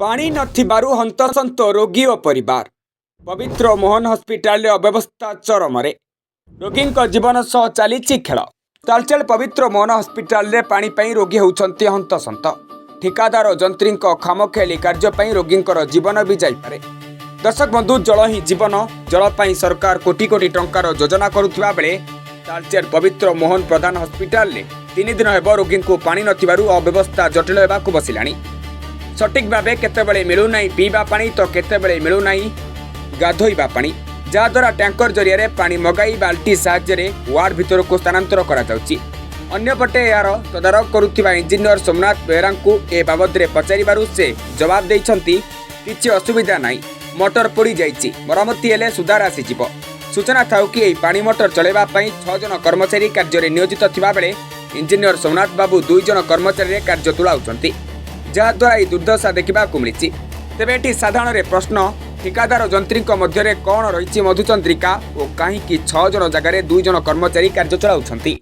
पानी नथिबारु हंतसंत रोगी और परिवार पवित्र मोहन हस्पिटाल अव्यवस्था चरम रोगी जीवन सह चली खेल तालचेल पवित्र मोहन हस्पिटाल पानी पाई रोगी होउछंती हंतसंत ठिकादार जंत्री खामखेली कार्य रोगी जीवन भी जापे। दर्शक बंधु जल ही जीवन जल सरकार कोटी कोटी टंकार योजना करुवा बेले तालचेर पवित्र मोहन प्रधान हस्पिटाल 3 दिन हेब रोगी को पानी नथिबारु अव्यवस्था जटिल होगाकू बसिलाणी। सठिक भाव केतेबेले मिलूना पीवा पानी तो केतेबेले मिलूना गाधोइबा पानी जहाद्वारा टैंकर जरिया पानी मगाई बाल्टी साहाय्य वार्ड भितर को स्थानांतर करा जाउची। अन्यपटे यार तदारख करुथिबा इंजीनियर सोमनाथ बेहरा ए बाबद पचारिबारु से जवाब देइछंती किछि असुविधा नाही, मोटर पोड़ी जाइछि, मरम्मती हेले सुधार आसीजिव। सूचना थाउ कि एही पानी मोटर चलेबा पई 6 जन कर्मचारी कार्य नियोजित थिबा बेले इंजीनियर सोमनाथ बाबू 2 जन कर्मचारी कार्य तुलाउछंती, जहाद्वारा दुर्दशा देखा मिली। तेरे ये साधारण प्रश्न ठिकादार जंत्री मध्य कौन रही मधुचंद्रिका और कहीं 6 जन जगार 2 जन कर्मचारी कार्य चलाउछंती।